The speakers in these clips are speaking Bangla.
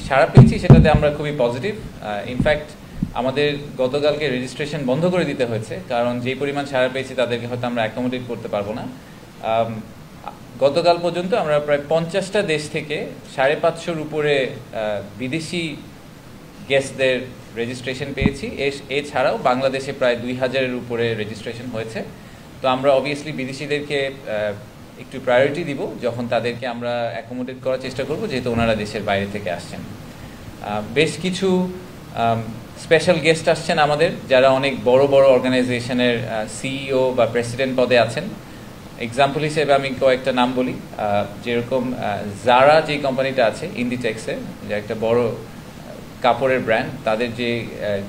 সাড়া পেয়েছি সেটাতে আমরা খুবই পজিটিভ। ইনফ্যাক্ট আমাদের গতকালকে রেজিস্ট্রেশন বন্ধ করে দিতে হয়েছে, কারণ যে পরিমাণ সাড়া পেয়েছি তাদেরকে হয়তো আমরা অ্যাকোমোডেট করতে পারবো না। গতকাল পর্যন্ত আমরা প্রায় 50টা দেশ থেকে 550-র উপরে বিদেশি গেস্টদের রেজিস্ট্রেশন পেয়েছি। এছাড়াও বাংলাদেশে প্রায় 2000-এর উপরে রেজিস্ট্রেশন হয়েছে। তো আমরা অবভিয়াসলি বিদেশিদেরকে একটু প্রায়োরিটি দিব যখন তাদেরকে আমরা অ্যাকোমোডেট করার চেষ্টা করব, যেহেতু ওনারা দেশের বাইরে থেকে আসছেন। বেশ কিছু স্পেশাল গেস্ট আসছেন আমাদের, যারা অনেক বড় বড় অর্গানাইজেশনের সিইও বা প্রেসিডেন্ট পদে আছেন। এক্সাম্পল হিসেবে আমি কয়েকটা নাম বলি, যেরকম জারা যে কোম্পানিটা আছে ইন্ডিটেক্সে, যে একটা বড় কাপড়ের ব্র্যান্ড, তাদের যে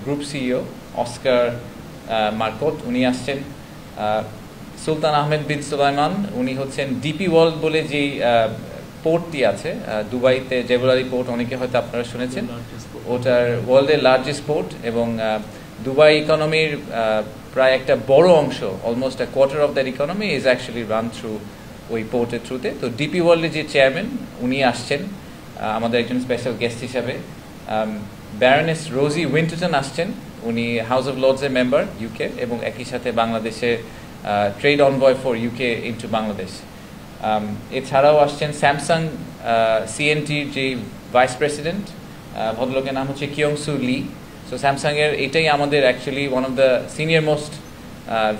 গ্রুপ সিইও অস্কার মার্কট উনি আসছেন। সুলতান আহমেদ বিন সুলাইমান উনি হচ্ছেন ডিপি ওয়ার্ল্ড বলে যেই পোর্টটি আছে দুবাইতে, জেবুলারি পোর্ট, অনেকে হয়তো আপনারা শুনেছেন, ওটার ওয়ার্ল্ডের লার্জেস্ট পোর্ট, এবং দুবাই ইকোনমির প্রায় একটা বড় অংশ, almost a quarter of that economy is actually run through ওই পোর্টের থ্রুতে। তো ডিপি ওয়ার্ল্ডের যে চেয়ারম্যান উনি আসছেন আমাদের একজন স্পেশাল গেস্ট হিসাবে। ব্যারনেস রোজি উইন্টারটন আসছেন, উনি হাউস অফ লর্ডসের মেম্বার ইউকে, এবং একই সাথে বাংলাদেশে trade envoy for UK into Bangladesh. এছাড়াও আসছেন স্যামসাং সিএনটির যে ভাইস প্রেসিডেন্ট, ভদ্রলোকের নাম হচ্ছে কিয়ং সু লি। সো স্যামসাংয়ের এটাই আমাদের actually one of the senior most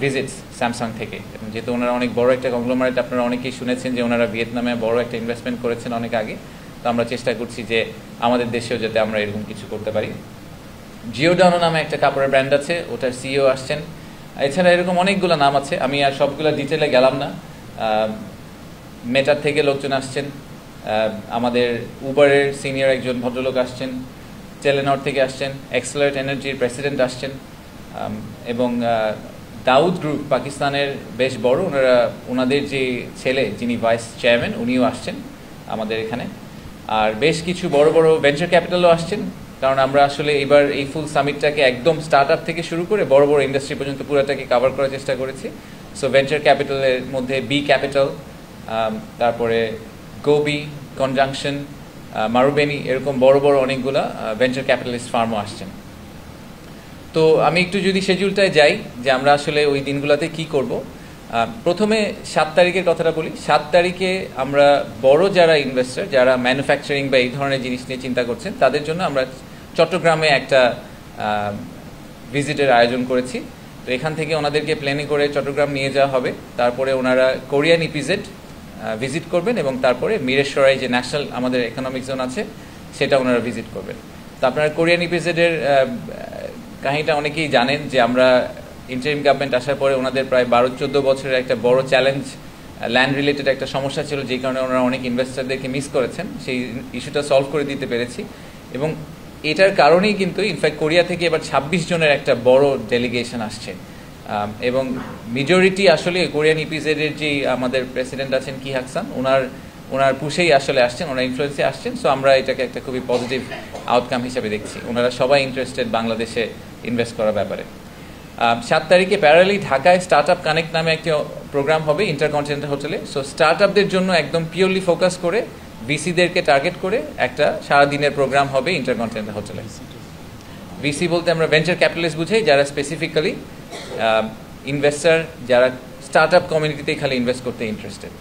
visits Samsung থেকে, এবং যেহেতু ওনারা অনেক বড় একটা কংগ্লোমারেট, আপনারা অনেকেই শুনেছেন যে ওনারা ভিয়েতনামে বড় একটা ইনভেস্টমেন্ট করেছেন অনেক আগে। তো আমরা চেষ্টা করছি যে আমাদের দেশেও যাতে আমরা এরকম কিছু করতে পারি। জিওডানো নামে একটা কাপড়ের ব্র্যান্ড আছে, ওটার সিইও আসছেন। এছাড়া এরকম অনেকগুলো নাম আছে, আমি আর সবগুলো ডিটেলে গেলাম না। মেটার থেকে লোকজন আসছেন, আমাদের উবারের সিনিয়র একজন ভদ্রলোক আসছেন, টেলেনর থেকে আসছেন, এক্সেলারেট এনার্জির প্রেসিডেন্ট আসছেন, এবং দাউদ গ্রুপ পাকিস্তানের বেশ বড়, ওনাদের যে ছেলে যিনি ভাইস চেয়ারম্যান উনিও আসছেন আমাদের এখানে। আর বেশ কিছু বড় বড় ভেঞ্চার ক্যাপিটালও আসছেন, কারণ আমরা আসলে এবার এই ফুল সামিটটাকে একদম স্টার্ট আপ থেকে শুরু করে বড় বড় ইন্ডাস্ট্রি পর্যন্ত পুরোটাকে কভার করার চেষ্টা করেছি। সো ভেঞ্চার ক্যাপিটালের মধ্যে বি ক্যাপিটাল, তারপরে গোবি, কনজাংশন, মারুবেনি, এরকম বড় বড় অনেকগুলা ভেঞ্চার ক্যাপিটালিস্ট ফার্মও আসছেন। তো আমি একটু যদি শিডিউলটায় যাই যে আমরা আসলে ওই দিনগুলোতে কি করব। প্রথমে 7 তারিখের কথাটা বলি। 7 তারিখে আমরা বড় যারা ইনভেস্টর, যারা ম্যানুফ্যাকচারিং বা এই ধরনের জিনিস নিয়ে চিন্তা করছেন, তাদের জন্য আমরা চট্টগ্রামে একটা ভিজিটের আয়োজন করেছি। তো এখান থেকে ওনাদেরকে প্লেনে করে চট্টগ্রাম নিয়ে যাওয়া হবে। তারপরে ওনারা কোরিয়ান ইপিজেড ভিজিট করবেন, এবং তারপরে মিরেশ্বরাই যে ন্যাশনাল আমাদের ইকোনমিক জোন আছে সেটা ওনারা ভিজিট করবেন। তো আপনারা কোরিয়ান ইপিজেডের কাহিনীটা অনেকেই জানেন যে আমরা ইন্টারিম গভর্নমেন্ট আসার পরে ওনাদের প্রায় 12-14 বছরের একটা বড় চ্যালেঞ্জ, ল্যান্ড রিলেটেড একটা সমস্যা ছিল, যেই কারণে ওনারা অনেক ইনভেস্টারদেরকে মিস করেছেন। সেই ইস্যুটা সলভ করে দিতে পেরেছি, এবং এটার কারণেই কিন্তু ইনফ্যাক্ট কোরিয়া থেকে এবার 26 জনের একটা বড় ডেলিগেশন আসছে, এবং মেজরিটি আসলে কোরিয়ান ইপিজেডের যে আমাদের প্রেসিডেন্ট আছেন কি হাকসান, ওনার পুশেই আসলে আসছেন, ওনার ইনফ্লুয়েন্সে আসছেন। সো আমরা এটাকে একটা খুবই পজিটিভ আউটকাম হিসেবে দেখছি। ওনারা সবাই ইন্টারেস্টেড বাংলাদেশে ইনভেস্ট করার ব্যাপারে। 7 তারিখে প্যারালি ঢাকায় স্টার্ট আপ কানেক্ট নামে একটি প্রোগ্রাম হবে ইন্টারকন্টিনেন্টাল হোটেলে। সো স্টার্ট আপদের জন্য একদম পিওরলি ফোকাস করে ভিসিদেরকে টার্গেট করে একটা সারাদিনের প্রোগ্রাম হবে ইন্টারকন্টিনেন্টাল হোটেলে। ভিসি বলতে আমরা ভেঞ্চার ক্যাপিটালিস্ট বুঝাই, যারা স্পেসিফিক্যালি ইনভেস্টার, যারা স্টার্ট আপ কমিউনিটিতে খালি ইনভেস্ট করতে ইন্টারেস্টেড।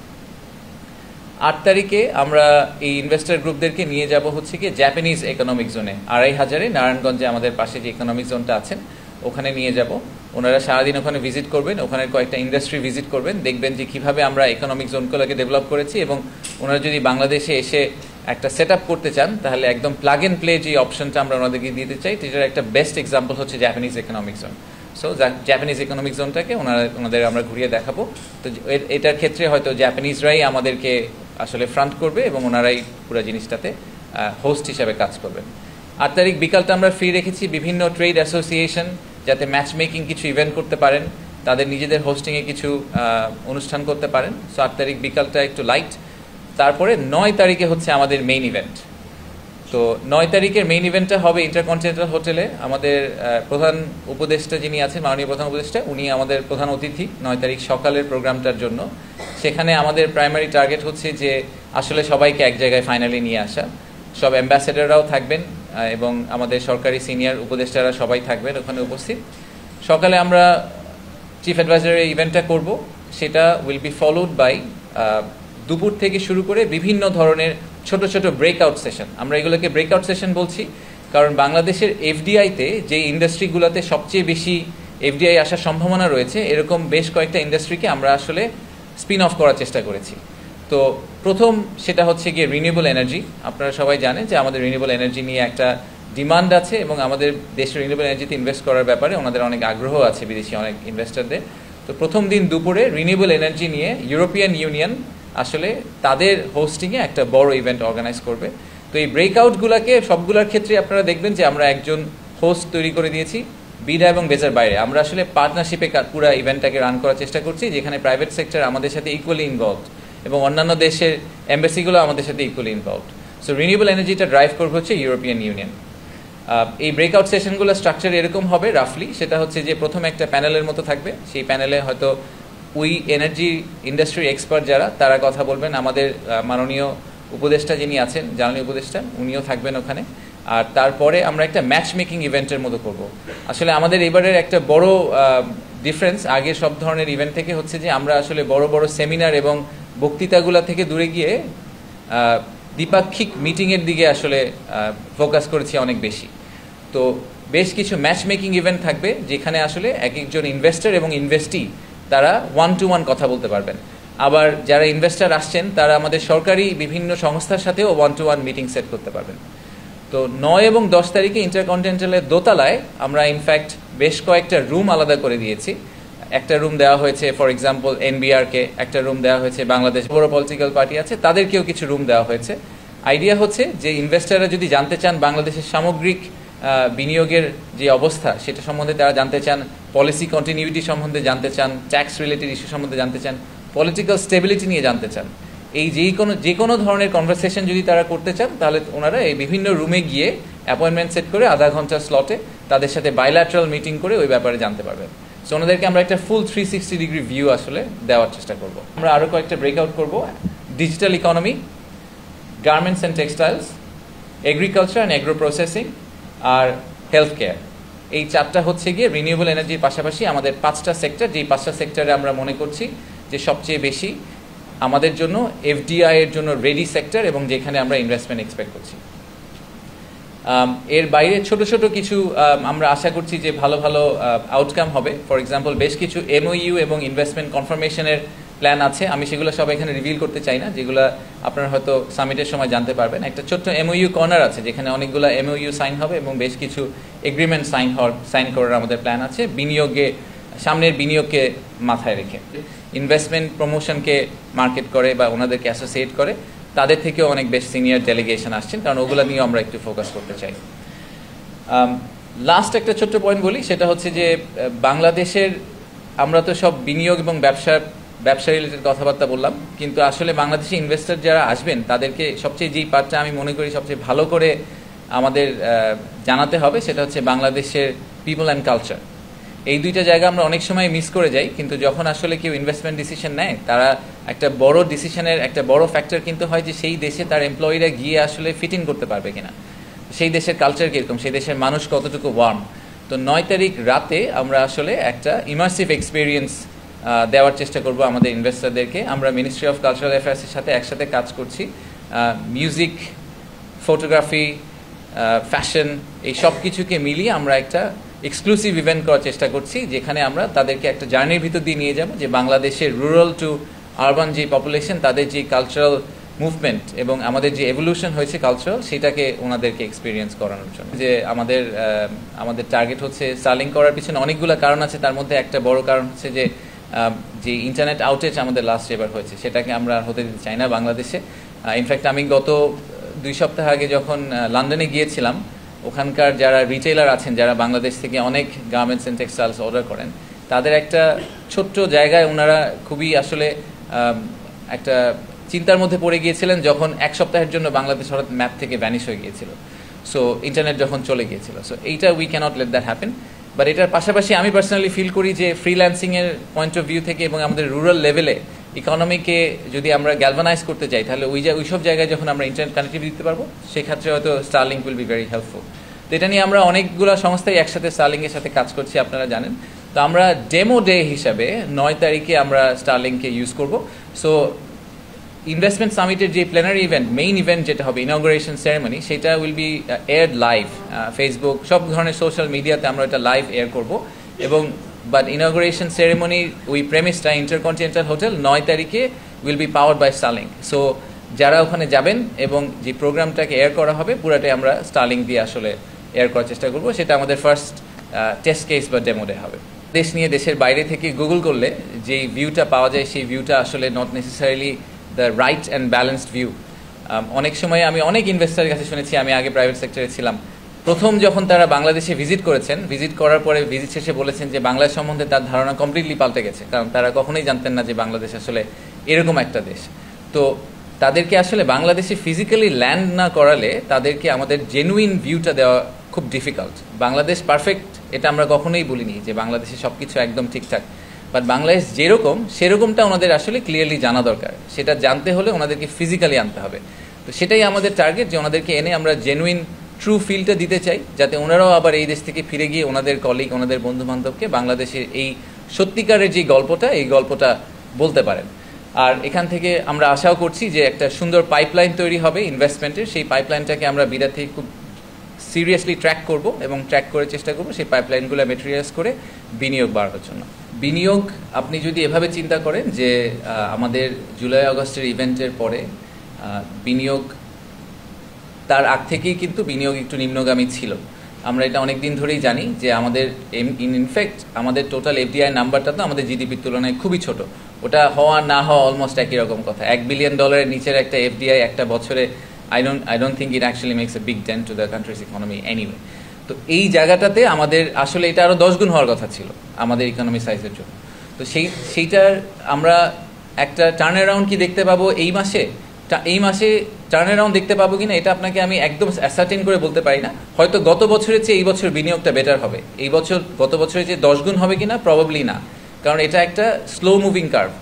8 তারিখে আমরা এই ইনভেস্টার গ্রুপদেরকে নিয়ে যাব হচ্ছে কি জাপানিজ ইকোনমিক জোনে, 2500-এ নারায়ণগঞ্জে আমাদের পাশে যে ইকোনমিক জোনটা আছেন ওখানে নিয়ে যাব। ওনারা সারাদিন ওখানে ভিজিট করবেন, ওখানে কয়েকটা ইন্ডাস্ট্রি ভিজিট করবেন, দেখবেন যে কীভাবে আমরা ইকোনমিক জোনগুলোকে ডেভেলপ করেছি, এবং ওনারা যদি বাংলাদেশে এসে একটা সেট আপ করতে চান তাহলে একদম প্লাগ অ্যান্ড প্লে যে অপশনটা আমরা ওনাদেরকে দিতে চাই, এটার একটা বেস্ট এক্সাম্পল হচ্ছে Japanese economic zone. So Japanese economic জোনটাকে ওনাদের আমরা ঘুরিয়ে দেখাবো। তো এটার ক্ষেত্রে হয়তো জাপানিজরাই আমাদেরকে আসলে ফ্রন্ট করবে, এবং ওনারাই পুরো জিনিসটাতে হোস্ট হিসাবে কাজ করবেন। 8 তারিখ বিকালটা আমরা ফ্রি রেখেছি বিভিন্ন ট্রেড অ্যাসোসিয়েশন যাতে ম্যাচ মেকিং কিছু ইভেন্ট করতে পারেন, তাদের নিজেদের হোস্টিংয়ে কিছু অনুষ্ঠান করতে পারেন। সো 8 তারিখ বিকালটা একটু লাইট। তারপরে 9 তারিখে হচ্ছে আমাদের মেইন ইভেন্ট। তো 9 তারিখের মেইন ইভেন্টটা হবে ইন্টারকন্টিনেন্টাল হোটেলে। আমাদের প্রধান উপদেষ্টা যিনি আছেন, মাননীয় প্রধান উপদেষ্টা, উনি আমাদের প্রধান অতিথি 9 তারিখ সকালের প্রোগ্রামটার জন্য। সেখানে আমাদের প্রাইমারি টার্গেট হচ্ছে যে আসলে সবাইকে এক জায়গায় ফাইনালি নিয়ে আসা। সব অ্যাম্বাসেডাররাও থাকবেন এবং আমাদের সরকারি সিনিয়র উপদেষ্টারা সবাই থাকবেন ওখানে উপস্থিত। সকালে আমরা চিফ অ্যাডভাইজারের ইভেন্টটা করব, সেটা উইল বি ফলোড বাই দুপুর থেকে শুরু করে বিভিন্ন ধরনের ছোট ছোট ব্রেকআউট সেশন। আমরা এগুলোকে ব্রেকআউট সেশন বলছি কারণ বাংলাদেশের এফডিআইতে যে ইন্ডাস্ট্রিগুলোতে সবচেয়ে বেশি এফডিআই আসার সম্ভাবনা রয়েছে, এরকম বেশ কয়েকটা ইন্ডাস্ট্রিকে আমরা আসলে স্পিন অফ করার চেষ্টা করেছি। তো প্রথম সেটা হচ্ছে গিয়ে রিনিউয়েবল এনার্জি। আপনারা সবাই জানেন যে আমাদের রিনিউয়েবল এনার্জি নিয়ে একটা ডিমান্ড আছে এবং আমাদের দেশের রিনিউয়েবল এনার্জিতে ইনভেস্ট করার ব্যাপারে ওনাদের অনেক আগ্রহ আছে বিদেশি অনেক ইনভেস্টরদের। তো প্রথম দিন দুপুরে রিনিউয়েবল এনার্জি নিয়ে ইউরোপিয়ান ইউনিয়ন আসলে তাদের হোস্টিংয়ে একটা বড় ইভেন্ট অর্গানাইজ করবে। তো এই ব্রেকআউটগুলোকে সবগুলোর ক্ষেত্রে আপনারা দেখবেন যে আমরা একজন হোস্ট তৈরি করে দিয়েছি বিডা এবং বেজার বাইরে। আমরা আসলে পার্টনারশিপে পুরো ইভেন্টটাকে রান করার চেষ্টা করছি, যেখানে প্রাইভেট সেক্টর আমাদের সাথে ইকুয়ালি ইনভলভড এবং অন্যান্য দেশের এম্বাসিগুলো আমাদের সাথে ইকুয়ালি ইনভলভড। সো রিনিউয়েবল এনার্জিটা ড্রাইভ করবে হচ্ছে ইউরোপিয়ান ইউনিয়ন। এই ব্রেকআউট সেশনগুলো স্ট্রাকচার এরকম হবে রাফলি, সেটা হচ্ছে যে প্রথম একটা প্যানেলের মতো থাকবে। সেই প্যানেলে হয়তো ওই এনার্জি ইন্ডাস্ট্রি এক্সপার্ট যারা তারা কথা বলবেন, আমাদের মাননীয় উপদেষ্টা যিনি আছেন জ্বালানি উপদেষ্টা উনিও থাকবেন ওখানে। আর তারপরে আমরা একটা ম্যাচ মেকিং ইভেন্টের মতো করব। আসলে আমাদের এবারের একটা বড় ডিফারেন্স আগের সব ধরনের ইভেন্ট থেকে হচ্ছে যে আমরা আসলে বড় বড় সেমিনার এবং বক্তৃতাগুলো থেকে দূরে গিয়ে দ্বিপাক্ষিক মিটিংয়ের দিকে আসলে ফোকাস করেছি অনেক বেশি। তো বেশ কিছু ম্যাচ মেকিং ইভেন্ট থাকবে যেখানে আসলে এক একজন ইনভেস্টর এবং ইনভেস্টি তারা 1-to-1 কথা বলতে পারবেন। আবার যারা ইনভেস্টর আসছেন তারা আমাদের সরকারি বিভিন্ন সংস্থার সাথেও 1-to-1 মিটিং সেট করতে পারবেন। তো 9 এবং 10 তারিখে ইন্টারকন্টিনেন্টালের দোতলায় আমরা ইনফ্যাক্ট বেশ কয়েকটা রুম আলাদা করে দিয়েছি। একটা রুম দেওয়া হয়েছে ফর এক্সাম্পল এনবিআরকে, একটা রুম দেওয়া হয়েছে বাংলাদেশ বড় পলিটিক্যাল পার্টি আছে তাদেরকেও কিছু রুম দেওয়া হয়েছে। আইডিয়া হচ্ছে যে ইনভেস্টাররা যদি জানতে চান বাংলাদেশের সামগ্রিক বিনিয়োগের যে অবস্থা সেটা সম্বন্ধে তারা জানতে চান, পলিসি কন্টিনিউটি সম্বন্ধে জানতে চান, ট্যাক্স রিলেটেড ইস্যু সম্বন্ধে জানতে চান, পলিটিক্যাল স্টেবিলিটি নিয়ে জানতে চান, এই যে কোনো ধরনের কনভারসেশন যদি তারা করতে চান তাহলে ওনারা এই বিভিন্ন রুমে গিয়ে অ্যাপয়েন্টমেন্ট সেট করে আধা ঘন্টার স্লটে তাদের সাথে বাইল্যাটারাল মিটিং করে ওই ব্যাপারে জানতে পারবেন। সো ওনাদেরকে আমরা একটা ফুল 360 ডিগ্রি ভিউ আসলে দেওয়ার চেষ্টা করব। আমরা আরও কয়েকটা ব্রেকআউট করব, digital economy, garments and textiles, agriculture and agro processing আর হেলথ কেয়ার। এই চারটা হচ্ছে গিয়ে রিনিউয়েবল এনার্জির পাশাপাশি আমাদের 5টা সেক্টর, যেই 5টা সেক্টরে আমরা মনে করছি যে সবচেয়ে বেশি আমাদের জন্য এফডিআই এর জন্য রেডি সেক্টর এবং যেখানে আমরা ইনভেস্টমেন্ট এক্সপেক্ট করছি। এর বাইরে ছোট ছোট কিছু আমরা আশা করছি যে ভালো ভালো আউটকাম হবে। ফর এক্সাম্পল বেশ কিছু এমওইউ এবং ইনভেস্টমেন্ট কনফার্মেশনের প্ল্যান আছে, আমি সেগুলো সব এখানে রিভিল করতে চাই না, যেগুলো আপনারা হয়তো সামিটের সময় জানতে পারবেন। একটা ছোট্ট এমওইউ কর্নার আছে যেখানে অনেকগুলো এমওইউ সাইন হবে এবং বেশ কিছু এগ্রিমেন্ট সাইন করার আমাদের প্ল্যান আছে সামনের বিনিয়োগকে মাথায় রেখে। ইনভেস্টমেন্ট প্রমোশনকে মার্কেট করে বা ওনাদেরকে অ্যাসোসিয়েট করে তাদের থেকেও অনেক বেশ সিনিয়র ডেলিগেশন আসছেন, কারণ ওগুলো নিয়েও আমরা একটু ফোকাস করতে চাই। লাস্ট একটা ছোট্ট পয়েন্ট বলি, সেটা হচ্ছে যে বাংলাদেশের আমরা তো সব বিনিয়োগ এবং ব্যবসা রিলেটেড কথাবার্তা বললাম, কিন্তু আসলে বাংলাদেশি ইনভেস্টর যারা আসবেন তাদেরকে সবচেয়ে যেই পার্টটা আমি মনে করি সবচেয়ে ভালো করে আমাদের জানাতে হবে সেটা হচ্ছে বাংলাদেশের পিপল অ্যান্ড কালচার। এই দুইটা জায়গা আমরা অনেক সময় মিস করে যাই, কিন্তু যখন আসলে কেউ ইনভেস্টমেন্ট ডিসিশন নেয় তারা একটা বড় ডিসিশনের একটা বড় ফ্যাক্টর কিন্তু হয় যে সেই দেশে তার এমপ্লয়িরা গিয়ে আসলে ফিট ইন করতে পারবে কিনা, সেই দেশের কালচার কীরকম, সেই দেশের মানুষ কতটুকু ওয়ার্ম। তো 9 তারিখ রাতে আমরা আসলে একটা ইমার্সিভ এক্সপিরিয়েন্স দেওয়ার চেষ্টা করব আমাদের ইনভেস্টরদেরকে। আমরা মিনিস্ট্রি অফ কালচারাল অ্যাফেয়ার্সের সাথে একসাথে কাজ করছি, মিউজিক, ফটোগ্রাফি, ফ্যাশন, এই সব কিছুকে মিলিয়ে আমরা একটা এক্সক্লুসিভ ইভেন্ট করার চেষ্টা করছি, যেখানে আমরা তাদেরকে একটা জার্নির ভিতর দিয়ে নিয়ে যাব যে বাংলাদেশের রুরাল টু আরবান যে পপুলেশন তাদের যে কালচারাল মুভমেন্ট এবং আমাদের যে এভলিউশন হয়েছে কালচারাল সেটাকে ওনাদেরকে এক্সপিরিয়েন্স করানোর জন্য। যে আমাদের টার্গেট হচ্ছে স্টার্লিং করার পিছনে অনেকগুলো কারণ আছে, তার মধ্যে একটা বড় কারণ হচ্ছে যে ইন্টারনেট আউটেজ আমাদের লাস্ট এবার হয়েছে সেটাকে আমরা হতে দিতে চাই না বাংলাদেশে। ইনফ্যাক্ট আমি গত 2 সপ্তাহ আগে যখন লন্ডনে গিয়েছিলাম, ওখানকার যারা রিটেলার আছেন যারা বাংলাদেশ থেকে অনেক গার্মেন্টস অ্যান্ড টেক্সটাইলস অর্ডার করেন, তাদের একটা ছোট্ট জায়গায় ওনারা খুবই আসলে একটা চিন্তার মধ্যে পড়ে গিয়েছিলেন যখন 1 সপ্তাহের জন্য বাংলাদেশ হঠাৎ ম্যাপ থেকে ভ্যানিশ হয়ে গিয়েছিল, সো ইন্টারনেট যখন চলে গিয়েছিল। সো এইটা we cannot let that happen. But এটার পাশাপাশি আমি পার্সোনালি ফিল করি যে ফ্রিল্যান্সিংয়ের পয়েন্ট অফ ভিউ থেকে এবং আমাদের রুরাল লেভেলে ইকোনমিকে যদি আমরা গ্যালভানাইজ করতে চাই তাহলে ওই সব জায়গায় যখন আমরা ইন্টারনেট কানেক্টিভিটি দিতে পারবো সেক্ষেত্রে হয়তো Starlink will be very helpful. তো এটা নিয়ে আমরা অনেকগুলো সংস্থাই একসাথে স্টারলিংকের সাথে কাজ করছি, আপনারা জানেন। তো আমরা ডেমো ডে হিসাবে 9 তারিখে আমরা স্টারলিংককে ইউজ করব। সো ইনভেস্টমেন্ট সামিটের যে প্ল্যানারি ইভেন্ট, মেইন ইভেন্ট যেটা হবে ইনগ্রেশন সেরেমনি, সেটা উইল বি এয়ারড লাইভ ফেসবুক, সব ধরনের সোশ্যাল মিডিয়াতে আমরা এটা লাইভ এয়ার করব। এবং বাট ইনগ্রেশন সেরেমনির ওই প্রেমিসটা ইন্টারকন্টিনেন্টাল হোটেল 9 তারিখে will be powered by Starlink. So যারা ওখানে যাবেন এবং যে প্রোগ্রামটাকে এয়ার করা হবে পুরাটাই আমরা স্টারলিংক দিয়ে আসলে এয়ার করার চেষ্টা করব। সেটা আমাদের ফার্স্ট টেস্ট কেস বা ডেমো ডে হবে। দেশ নিয়ে দেশের বাইরে থেকে গুগল করলে যেই ভিউটা পাওয়া যায় সেই ভিউটা আসলে not necessarily the right and balanced view. অনেক সময় আমি অনেক ইনভেস্টারের কাছে শুনেছি, আমি আগে প্রাইভেট সেক্টরে ছিলাম, প্রথম যখন তারা বাংলাদেশে ভিজিট করেছেন, ভিজিট করার পরে ভিজিট শেষে বলেছেন যে বাংলাদেশ সম্বন্ধে তার ধারণা কমপ্লিটলি পাল্টে গেছে, কারণ তারা কখনোই জানতেন না যে বাংলাদেশ আসলে এরকম একটা দেশ। তো তাদেরকে আসলে বাংলাদেশে ফিজিক্যালি ল্যান্ড না করালে তাদেরকে আমাদের জেনুইন ভিউটা দেওয়া খুব ডিফিকাল্ট। বাংলাদেশ পারফেক্ট এটা আমরা কখনোই বলিনি যে বাংলাদেশে সব কিছু একদম ঠিকঠাক, বাট বাংলাদেশ যেরকম সেরকমটা ওনাদের আসলে ক্লিয়ারলি জানা দরকার। সেটা জানতে হলে ওনাদেরকে ফিজিক্যালি আনতে হবে। তো সেটাই আমাদের টার্গেট, যে ওনাদেরকে এনে আমরা জেনুইন ট্রু ফিলটা দিতে চাই, যাতে ওনারাও আবার এই দেশ থেকে ফিরে গিয়ে ওনাদের কলিগ, ওনাদের বন্ধু বান্ধবকে বাংলাদেশের এই সত্যিকারের যে গল্পটা, এই গল্পটা বলতে পারেন। আর এখান থেকে আমরা আশাও করছি যে একটা সুন্দর পাইপলাইন তৈরি হবে ইনভেস্টমেন্টের। সেই পাইপলাইনটাকে আমরা বিডা থেকে খুব সিরিয়াসলি ট্র্যাক করব এবং ট্র্যাক করে চেষ্টা করব সেই পাইপলাইনগুলো ম্যাটেরিয়ালাইজ করে বিনিয়োগ বাড়ানোর জন্য। বিনিয়োগ আপনি যদি এভাবে চিন্তা করেন যে আমাদের জুলাই আগস্টের ইভেন্টের পরে বিনিয়োগ, তার আগ থেকেই কিন্তু বিনিয়োগ একটু নিম্নগামী ছিল। আমরা এটা অনেক দিন ধরেই জানি যে আমাদের ইনফ্যাক্ট আমাদের টোটাল এফডিআই নাম্বারটা তো আমাদের জিডিপির তুলনায় খুবই ছোট। ওটা হওয়া না হওয়া অলমোস্ট একই রকম কথা। $1 বিলিয়ন নিচের একটা এফডিআই একটা বছরে I don't think it actually makes a big dent to the country's economy anyway. তো এই জায়গাটাতে আমাদের আসলে এটা আরও 10 গুণ হওয়ার কথা ছিল আমাদের ইকোনমি সাইজের জন্য। তো সেইটার আমরা একটা টার্ন অ্যারাউন্ড কি দেখতে পাবো এই মাসে টার্ন অ্যারাউন্ড দেখতে পাবো কিনা এটা আপনাকে আমি একদম অ্যাসার্টেন করে বলতে পারি না। হয়তো গত বছরের চেয়ে এই বছর বিনিয়োগটা বেটার হবে, এই বছর গত বছরের চেয়ে 10 গুণ হবে কিনা প্রবাবলি না, কারণ এটা একটা স্লো মুভিং কার্ভ।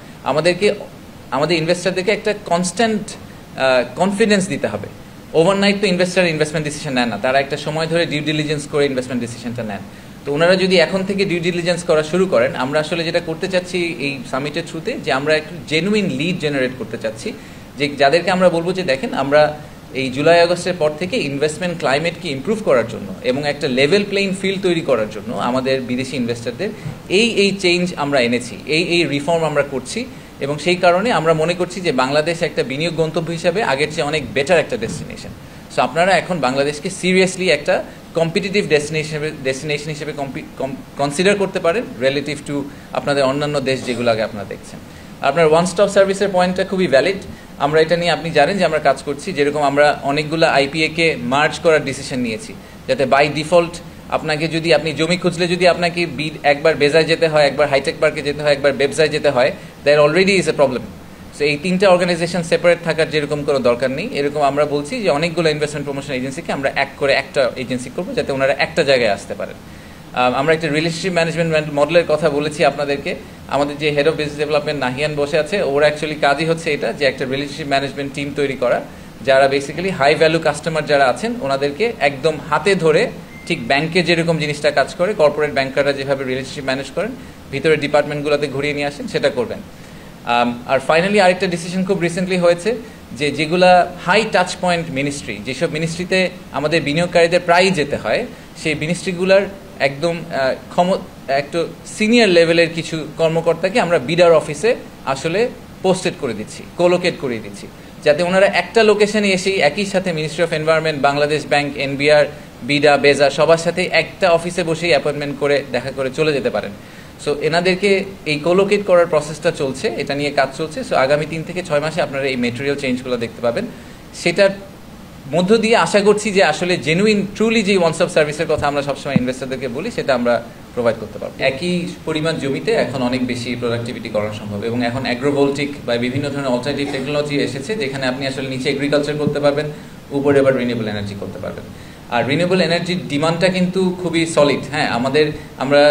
আমাদের ইনভেস্টারদেরকে একটা কনস্ট্যান্ট কনফিডেন্স দিতে হবে। ওভারনাইট তো ইনভেস্টমেন্ট ডিসিশন নেন না, তারা একটা সময় ধরে ডিউ ডিলিজেন্স করে ইনভেস্টমেন্ট ডিসিশনটা নেন। তো ওনারা যদি এখন থেকে ডিউ ডিলিজেন্স করা শুরু করেন, আমরা আসলে যেটা করতে চাচ্ছি এই সামিটের থ্রুতে, যে আমরা একটু জেনুইন লিড জেনারেট করতে চাচ্ছি, যে যাদেরকে আমরা বলবো যে দেখেন আমরা এই জুলাই আগস্টের পর থেকে ইনভেস্টমেন্ট ক্লাইমেটকে ইমপ্রুভ করার জন্য এবং একটা লেভেল প্লেইং ফিল্ড তৈরি করার জন্য আমাদের বিদেশি ইনভেস্টরদের এই চেঞ্জ আমরা এনেছি, এই রিফর্ম আমরা করছি। এবং সেই কারণে আমরা মনে করছি যে বাংলাদেশ একটা বিনিয়োগ গন্তব্য হিসাবে আগের চেয়ে অনেক বেটার একটা ডেস্টিনেশন। সো আপনারা এখন বাংলাদেশকে সিরিয়াসলি একটা কম্পিটিটিভ ডেস্টিনেশন হিসেবে কনসিডার করতে পারেন রিলেটিভ টু আপনাদের অন্যান্য দেশ যেগুলো আগে আপনারা দেখছেন। আপনার ওয়ান স্টপ সার্ভিসের পয়েন্টটা খুবই ভ্যালিড। আমরা এটা নিয়ে আপনি জানেন যে আমরা কাজ করছি। যেরকম আমরা অনেকগুলো আইপিএকে মার্জ করার ডিসিশন নিয়েছি, যাতে বাই ডিফল্ট আপনাকে যদি আপনি জমি খুঁজলে যদি আপনাকে একবার বেজায় যেতে হয়, একবার হাইটেক পার্কে যেতে হয়, একবার বেবসায় যেতে হয়, there already is a problem. So এই তিনটা অর্গানাইজেশন সেপারেট থাকার যেরকম কোনো দরকার নেই। এরকম আমরা বলছি যে অনেকগুলো ইনভেস্টমেন্ট প্রমোশন এজেন্সিকে আমরা একটা এজেন্সি করবো, যাতে ওনারা একটা জায়গায় আসতে পারেন। আমরা একটা রিলেশনশিপ ম্যানেজমেন্ট মডেলের কথা বলেছি আপনাদেরকে। আমাদের যে head of business development Nahiyan বসে আছে, ওর অ্যাকচুয়ালি কাজই হচ্ছে এটা, যে একটা রিলেশনশিপ ম্যানেজমেন্ট টিম তৈরি করা, যারা বেসিক্যালি হাই ভ্যালু কাস্টমার যারা আছেন ওনাদেরকে একদম হাতে ধরে, ঠিক ব্যাংকে যেরকম জিনিসটা কাজ করে, কর্পোরেট ব্যাংকাররা যেভাবে রিলেশনশিপ ম্যানেজ করেন, ভিতরে ডিপার্টমেন্টগুলোতে ঘুরিয়ে নিয়ে আসেন, সেটা করবেন। আর ফাইনালি আরেকটা ডিসিশন খুব রিসেন্টলি হয়েছে, যে যেগুলা হাই টাচ পয়েন্ট মিনিস্ট্রি, যেসব মিনিস্ট্রিতে আমাদের বিনিয়োগকারীদের প্রায়ই যেতে হয়, সেই মিনিস্ট্রিগুলার একদম একটু সিনিয়র লেভেলের কিছু কর্মকর্তাকে আমরা বিডার অফিসে আসলে পোস্টেড করে দিচ্ছি, কোলোকেট করে দিচ্ছি, যাতে ওনারা একটা লোকেশনে এসেই একই সাথে ministry of environment, Bangladesh bank, NBR, BIDA, BEZA সবার সাথে একটা অফিসে বসেই অ্যাপয়েন্টমেন্ট করে দেখা করে চলে যেতে পারেন। সো এনাদেরকে এই কোলোকেট করার প্রসেসটা চলছে, এটা নিয়ে কাজ চলছে। সো আগামী 3 থেকে 6 মাসে আপনারা এই মেটেরিয়াল চেঞ্জগুলো দেখতে পাবেন। সেটার মধ্য দিয়ে আশা করছি যে আসলে জেনুইন ট্রুলি যে ওয়ান স্টপ সার্ভিসের কথা আমরা সবসময় ইনভেস্টরদেরকে বলি, সেটা আমরা প্রোভাইড করতে পারবো। একই পরিমাণ জমিতে এখন অনেক বেশি প্রোডাক্টিভিটি করা সম্ভব, এবং এখন অ্যাগ্রোভোল্টিক বা বিভিন্ন ধরনের অল্টারনেটিভ টেকনোলজি এসেছে, যেখানে আপনি আসলে নিচে এগ্রিকালচার করতে পারবেন, উপরে আবার রিনিউয়েবল এনার্জি করতে পারবেন। আর রিনিউয়েবল এনার্জির ডিমান্ডটা কিন্তু খুবই সলিড। হ্যাঁ, আমরা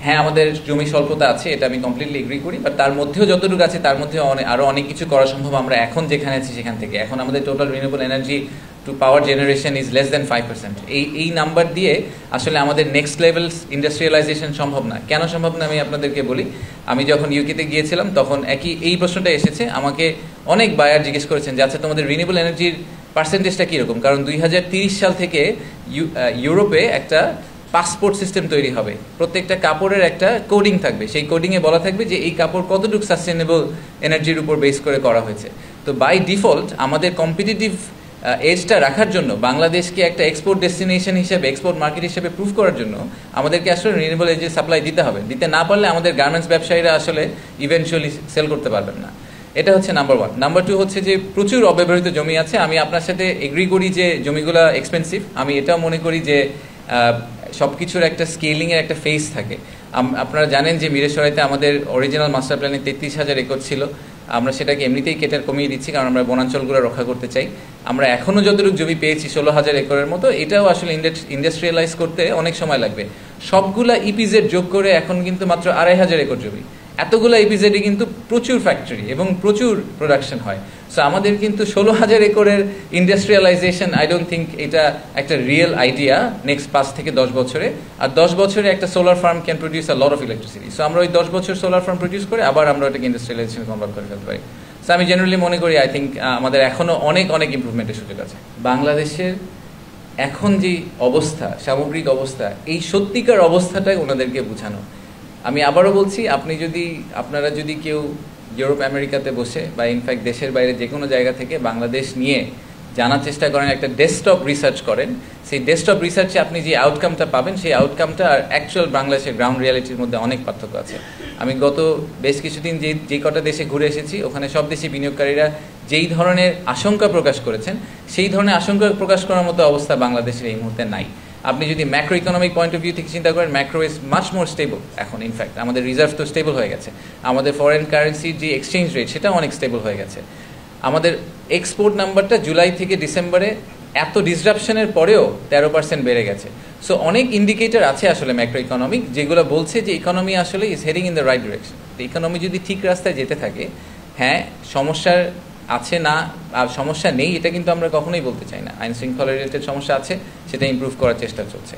হ্যাঁ, আমাদের জমি স্বল্পতা আছে, এটা আমি কমপ্লিটলি এগ্রি করি, বাট তার মধ্যেও যতটুকু আছে তার মধ্যে আরও অনেক কিছু করা সম্ভব। আমরা এখন যেখানে আছি সেখান থেকে এখন আমাদের total renewable energy to power generation is less than 5%। এই নাম্বার দিয়ে আসলে আমাদের নেক্সট লেভেল ইন্ডাস্ট্রিয়ালাইজেশন সম্ভব না। কেন সম্ভব না আমি আপনাদেরকে বলি। আমি যখন ইউকেতে গিয়েছিলাম তখন এই প্রশ্নটা এসেছে, আমাকে অনেক বায়ার জিজ্ঞেস করেছেন যে আচ্ছা তোমাদের রিনিউয়েবল এনার্জির পার্সেন্টেজটা কীরকম, কারণ 2030 সাল থেকে ইউরোপে একটা পাসপোর্ট সিস্টেম তৈরি হবে, প্রত্যেকটা কাপড়ের একটা কোডিং থাকবে, সেই কোডিংয়ে বলা থাকবে যে এই কাপড় কতটুকু সাস্টেনেবল এনার্জির উপর বেস করে করা হয়েছে। তো বাই ডিফল্ট আমাদের কম্পিটিটিভ এজটা রাখার জন্য, বাংলাদেশকে একটা এক্সপোর্ট ডেস্টিনেশন হিসেবে, এক্সপোর্ট মার্কেট হিসেবে প্রুভ করার জন্য আমাদেরকে আসলে রিনিউয়েবল এনার্জি সাপ্লাই দিতে হবে। দিতে না পারলে আমাদের গার্মেন্টস ব্যবসায়ীরা আসলে ইভেনচুয়ালি সেল করতে পারবেন না। এটা হচ্ছে নাম্বার 1। নাম্বার 2 হচ্ছে যে প্রচুর অব্যবহৃত জমি আছে। আমি আপনার সাথে এগ্রি করি যে জমিগুলো এক্সপেন্সিভ। আমি এটাও মনে করি যে সব কিছুর একটা স্কেলিংয়ের একটা ফেজ থাকে। আপনারা জানেন যে মিরেশরাইতে আমাদের অরিজিনাল মাস্টার প্ল্যানে 33,000 একর ছিল। আমরা সেটাকে এমনিতেই কেটে কমিয়ে দিচ্ছি, কারণ আমরা বনাঞ্চলগুলো রক্ষা করতে চাই। আমরা এখনও যতটুকু জমি পেয়েছি 16,000 একরের মতো, এটাও আসলে ইন্ডাস্ট্রিয়ালাইজ করতে অনেক সময় লাগবে। সবগুলা ইপিজেড যোগ করে এখন কিন্তু মাত্র 2,500 একর জমি। এতগুলো ইপিজেডে কিন্তু প্রচুর ফ্যাক্টরি এবং প্রচুর প্রোডাকশন হয়। সো আমাদের কিন্তু 16,000 একরের ইন্ডাস্ট্রিয়ালাইজেশন, আই ডোন্ট থিঙ্ক এটা একটা রিয়েল আইডিয়া নেক্সট 5 থেকে 10 বছরে। আর 10 বছরে একটা solar farm can produce a lot of electricity. So আমরা ওই 10 বছর সোলার ফার্ম প্রডিউস করে আবার আমরা ওটাকে ইন্ডাস্ট্রিয়ালাইজেশন কনভার্ট করে ফেলতে পারি। সো আমি জেনারেলি মনে করি আই থিঙ্ক আমাদের এখনও অনেক ইম্প্রুভমেন্টের সুযোগ আছে। বাংলাদেশের এখন যে অবস্থা, সামগ্রিক অবস্থা, এই সত্যিকার অবস্থাটাই ওনাদেরকে বোঝানো। আমি আবারও বলছি, আপনারা যদি কেউ ইউরোপ আমেরিকাতে বসে বা ইনফ্যাক্ট দেশের বাইরে যে কোনো জায়গা থেকে বাংলাদেশ নিয়ে জানার চেষ্টা করেন, একটা ডেস্কটপ রিসার্চ করেন, সেই ডেস্কটপ রিসার্চে আপনি যে আউটকামটা পাবেন, সেই আউটকামটা আর অ্যাকচুয়াল বাংলাদেশের গ্রাউন্ড রিয়ালিটির মধ্যে অনেক পার্থক্য আছে। আমি গত বেশ কিছুদিন যে কটা দেশে ঘুরে এসেছি, ওখানে সব দেশি বিনিয়োগকারীরা যেই ধরনের আশঙ্কা প্রকাশ করেছেন, সেই ধরনের আশঙ্কা প্রকাশ করার মতো অবস্থা বাংলাদেশের এই মুহূর্তে নাই। আপনি যদি macro economic point of view থেকে চিন্তা করেন, macro is much more stable এখন। ইনফ্যাক্ট আমাদের রিজার্ভ তো স্টেবল হয়ে গেছে, আমাদের ফরেন কারেন্সির যে এক্সচেঞ্জ রেট সেটাও অনেক স্টেবল হয়ে গেছে। আমাদের এক্সপোর্ট নাম্বারটা জুলাই থেকে ডিসেম্বরে এত ডিসরাপশনের পরেও 13% বেড়ে গেছে। সো অনেক ইন্ডিকেটর আছে আসলে ম্যাক্রো ইকোনমিক, যেগুলো বলছে যে ইকোনমি আসলে is heading in the right direction. তো ইকোনমি যদি ঠিক রাস্তায় যেতে থাকে, হ্যাঁ সমস্যার আছে না আর সমস্যা নেই এটা কিন্তু আমরা কখনোই বলতে চাই না। আইন শৃঙ্খলা রিলেটেড সমস্যা আছে, সেটা ইমপ্রুভ করার চেষ্টা চলছে।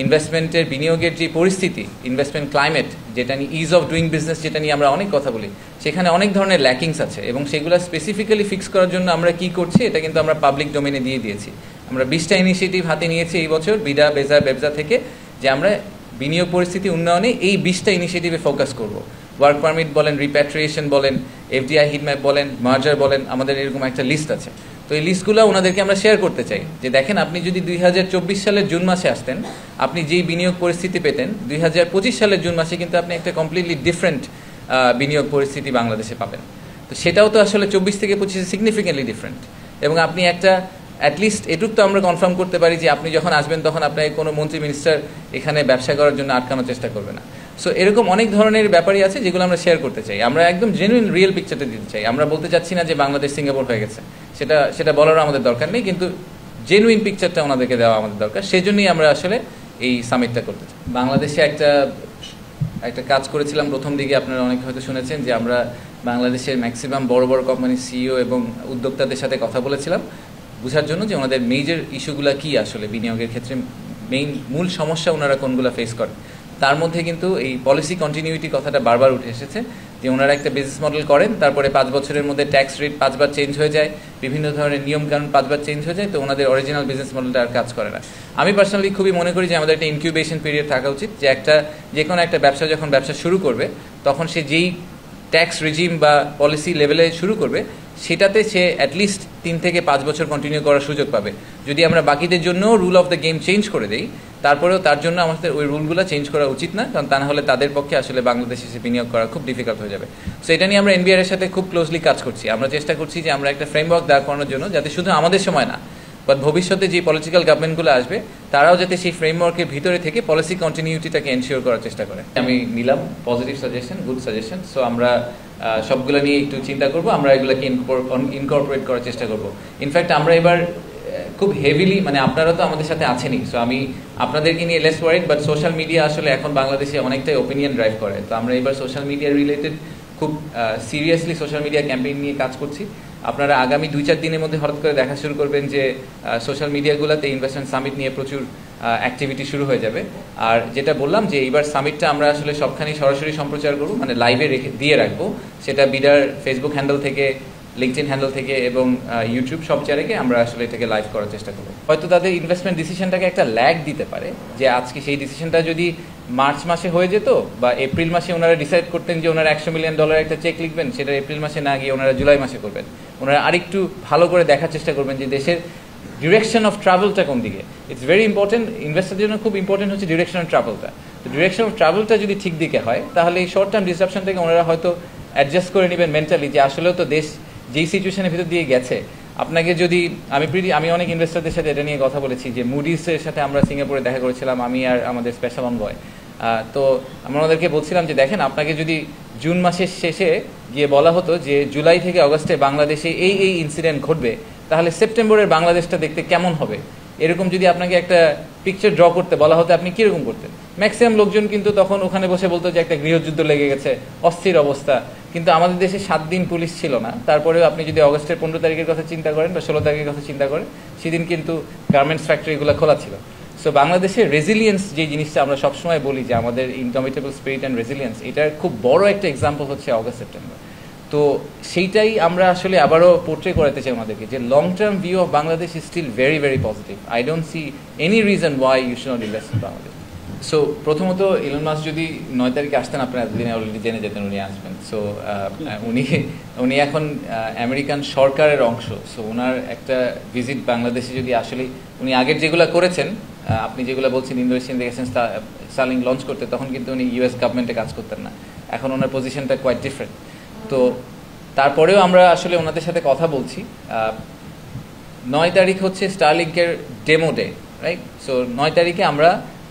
ইনভেস্টমেন্টের বিনিয়োগের যে পরিস্থিতি, ইনভেস্টমেন্ট ক্লাইমেট, যেটা নিয়ে ইজ অফ ডুইং বিজনেস, যেটা নিয়ে আমরা অনেক কথা বলি, সেখানে অনেক ধরনের ল্যাকিংস আছে এবং সেগুলো স্পেসিফিক্যালি ফিক্স করার জন্য আমরা কি করছি, এটা কিন্তু আমরা পাবলিক ডোমেনে দিয়ে দিয়েছি। আমরা 20টা ইনিশিয়েটিভ হাতে নিয়েছি এই বছর বিডা বেবজা থেকে, যে আমরা বিনিয়োগ পরিস্থিতি উন্নয়নে এই 20টা ইনিশিয়েটিভে ফোকাস করব। ওয়ার্ক পারমিট বলেন, রিপ্যাট্রিয়েশন বলেন, এফডিআই হিটম্যাপ বলেন, মার্জার বলেন, আমাদের এরকম একটা লিস্ট আছে। তো এই লিস্টগুলো ওনাদেরকে আমরা শেয়ার করতে চাই যে দেখেন, আপনি যদি 2024 সালের জুন মাসে আসতেন, আপনি যেই বিনিয়োগ পরিস্থিতি পেতেন, 2025 সালের জুন মাসে কিন্তু আপনি একটা কমপ্লিটলি ডিফারেন্ট বিনিয়োগ পরিস্থিতি বাংলাদেশে পাবেন। তো সেটাও তো আসলে 24 থেকে 25 সিগনিফিকেন্টলি ডিফারেন্ট। এবং আপনি একটা অ্যাটলিস্ট এটুক তো আমরা কনফার্ম করতে পারি যে আপনি যখন আসবেন তখন আপনাকে কোনো মন্ত্রী মিনিস্টার এখানে ব্যবসা করার জন্য আটকানোর চেষ্টা করবে না। সো এরকম অনেক ধরনের ব্যাপারই আছে যেগুলো আমরা শেয়ার করতে চাই। আমরা একদম জেনুইন রিয়েল পিকচারটা দিতে চাই। আমরা বলতে চাচ্ছি না যে বাংলাদেশ সিঙ্গাপুর হয়ে গেছে, সেটা বলারও আমাদের দরকার নেই, কিন্তু জেনুইন পিকচারটা ওনাদেরকে দেওয়া আমাদের দরকার। সেজন্যই আমরা আসলে এই সামিটটা করতে চাই। বাংলাদেশে একটা কাজ করেছিলাম প্রথম দিকে, আপনারা অনেকে হয়তো শুনেছেন যে আমরা বাংলাদেশের ম্যাক্সিমাম বড় কোম্পানির সিইও এবং উদ্যোক্তাদের সাথে কথা বলেছিলাম বোঝার জন্য যে ওনাদের মেজর ইস্যুগুলো কী, আসলে বিনিয়োগের ক্ষেত্রে মূল সমস্যা ওনারা কোনগুলো ফেস করেন। তার মধ্যে কিন্তু এই পলিসি কন্টিনিউইটি কথাটা বারবার উঠে এসেছে, যে ওনারা একটা বিজনেস মডেল করেন, তারপরে 5 বছরের মধ্যে ট্যাক্স রেট 5 বার চেঞ্জ হয়ে যায়, বিভিন্ন ধরনের নিয়মকানুন 5 বার চেঞ্জ হয়ে যায়, তো ওনাদের অরিজিনাল বিজনেস মডেলটা আর কাজ করে না। আমি পার্সোনালি খুবই মনে করি যে আমাদের একটা ইনকিউবেশন পিরিয়ড থাকা উচিত, যে কোনো একটা ব্যবসা যখন ব্যবসা শুরু করবে তখন সে যেই ট্যাক্স রিজিম বা পলিসি লেভেলে শুরু করবে সেটাতে সে অ্যাটলিস্ট 3 থেকে 5 বছর কন্টিনিউ করার সুযোগ পাবে। যদি আমরা বাকিদের জন্য rule of the game change করে দিই, তারপরেও তার জন্য আমাদের ওই রুলগুলো চেঞ্জ করা উচিত না, কারণ তা না হলে তাদের পক্ষে আসলে বাংলাদেশে এসে বিনিয়োগ করা খুব ডিফিকাল্ট হয়ে যাবে। সো এটা নিয়ে আমরা এনবিআর এর সাথে খুব ক্লোজলি কাজ করছি। আমরা চেষ্টা করছি যে আমরা একটা ফ্রেমওয়ার্ক দাঁড় করানোর জন্য, যাতে শুধু আমাদের সময় না বাট ভবিষ্যতে যে পলিটিক্যাল গভর্নমেন্টগুলো আসবে তারাও যাতে সেই ফ্রেমওয়ার্কের ভিতরে থেকে পলিসি কন্টিনিউটিটাকে এনশিওর করার চেষ্টা করে। আমি নিলাম positive suggestion, good suggestion. So আমরা সবগুলো নিয়ে একটু চিন্তা করব, আমরা এগুলোকে ইনকর্পোরেট করার চেষ্টা করব। ইনফ্যাক্ট আমরা এবার খুব হেভিলি, মানে আপনারা তো আমাদের সাথে আছেনই, সো আমি আপনাদেরকে নিয়ে less worried, but social media আসলে এখন বাংলাদেশে অনেকটাই ওপিনিয়ন ড্রাইভ করে। তো আমরা এবার সোশ্যাল মিডিয়া রিলেটেড খুব সিরিয়াসলি সোশ্যাল মিডিয়া ক্যাম্পেইন নিয়ে কাজ করছি। আপনারা আগামী 2-4 দিনের মধ্যে হঠাৎ করে দেখা শুরু করবেন যে সোশ্যাল মিডিয়াগুলোতে ইনভেস্টমেন্ট সামিট নিয়ে প্রচুর অ্যাক্টিভিটি শুরু হয়ে যাবে। আর যেটা বললাম যে এইবার সামিটটা আমরা আসলে সবখানি সরাসরি সম্প্রচার করব, মানে লাইভে দিয়ে রাখবো, সেটা বিডার ফেসবুক হ্যান্ডেল থেকে, লিঙ্কডইন হ্যান্ডেল থেকে এবং ইউটিউব সব জায়গায় আমরা আসলে এটাকে লাইভ করার চেষ্টা করব। হয়তো তাদের ইনভেস্টমেন্ট ডিসিশনটাকে একটা ল্যাগ দিতে পারে, যে আজকে সেই ডিসিশনটা যদি মার্চ মাসে হয়ে যেত বা এপ্রিল মাসে ওনারা ডিসাইড করতেন যে ওনারা $100 মিলিয়ন একটা চেক লিখবেন, সেটা এপ্রিল মাসে না গিয়ে ওনারা জুলাই মাসে করবেন। ওনারা আরেকটু ভালো করে দেখার চেষ্টা করবেন যে দেশের ডিরেকশন অফ ট্রাভেলটা কোন দিকে। ইটস ভেরি ইম্পর্টেন্ট, ইনভেস্টারদের জন্য খুব ইম্পর্টেন্ট হচ্ছে ডিরেকশন অফ ট্রাভেলটা। তো ডিরেকশন অফ ট্রাভেলটা যদি ঠিক দিকে হয়, তাহলে এই শর্ট টার্ম ডিসরাপশন থেকে ওনারা হয়তো অ্যাডজাস্ট করে নেবেন মেন্টালি, যে আসলেও তো দেশ যেই সিচুয়েশনের ভিতর দিয়ে গেছে, আপনাকে যদি আমি অনেক ইনভেস্টারদের সাথে এটা নিয়ে কথা বলেছি, যে মুডিসের সাথে আমরা সিঙ্গাপুরে দেখা করেছিলাম, আমি আর আমাদের স্পেশাল অনবয়। তো আমরা ওনাদেরকে বলছিলাম যে দেখেন, আপনাকে যদি জুন মাসের শেষে গিয়ে বলা হতো যে জুলাই থেকে অগস্টে বাংলাদেশে এই ইনসিডেন্ট ঘটবে, তাহলে সেপ্টেম্বরের বাংলাদেশটা দেখতে কেমন হবে, এরকম যদি আপনাকে একটা পিকচার ড্র করতে বলা হতো, আপনি কীরকম করতেন? ম্যাক্সিমাম লোকজন কিন্তু তখন ওখানে বসে বলতো যে একটা গৃহযুদ্ধ লেগে গেছে, অস্থির অবস্থা। কিন্তু আমাদের দেশে 7 দিন পুলিশ ছিল না, তারপরেও আপনি যদি অগস্টের 15 তারিখের কথা চিন্তা করেন বা 16 তারিখের কথা চিন্তা করেন, সেদিন কিন্তু গার্মেন্টস ফ্যাক্টরিগুলো খোলা ছিল। সো বাংলাদেশের রেজিলিয়েন্স যে জিনিসটা আমরা সবসময় বলি যে আমাদের ইনকমিটেবল স্পিরিট অ্যান্ড রেজিলিয়েন্স, এটার খুব বড় একটা এক্সাম্পল হচ্ছে অগস্ট সেপ্টেম্বর। তো সেইটাই আমরা আসলে আবারও পোর্ট্রে করাতে চাই আমাদেরকে, যে long term view of Bangladesh is still very very positive. I don't see any reason why you should not invest in Bangladesh. So প্রথমত ইলন মাস্ক যদি 9 তারিখে আসতেন, আপনারা এতদিনে অলরেডি জেনে যেতেন উনি আসবেন। সো উনি এখন আমেরিকান সরকারের অংশ। সো ওনার একটা ভিজিট বাংলাদেশে যদি আসলে উনি আগের যেগুলো করেছেন, আপনি যেগুলো বলছেন ইন্দোনেশিয়ান দেখেছেন স্টারলিংক লঞ্চ করতে, তখন কিন্তু উনি ইউএস গভর্নমেন্টে কাজ করতেন না, এখন ওনার পজিশনটা কোয়াইট ডিফারেন্ট। তো তারপরেও আমরা আসলে ওনাদের সাথে কথা বলছি। 9 তারিখ হচ্ছে স্টারলিংকের ডেমো ডে, রাইট? সো 9 তারিখে আমরা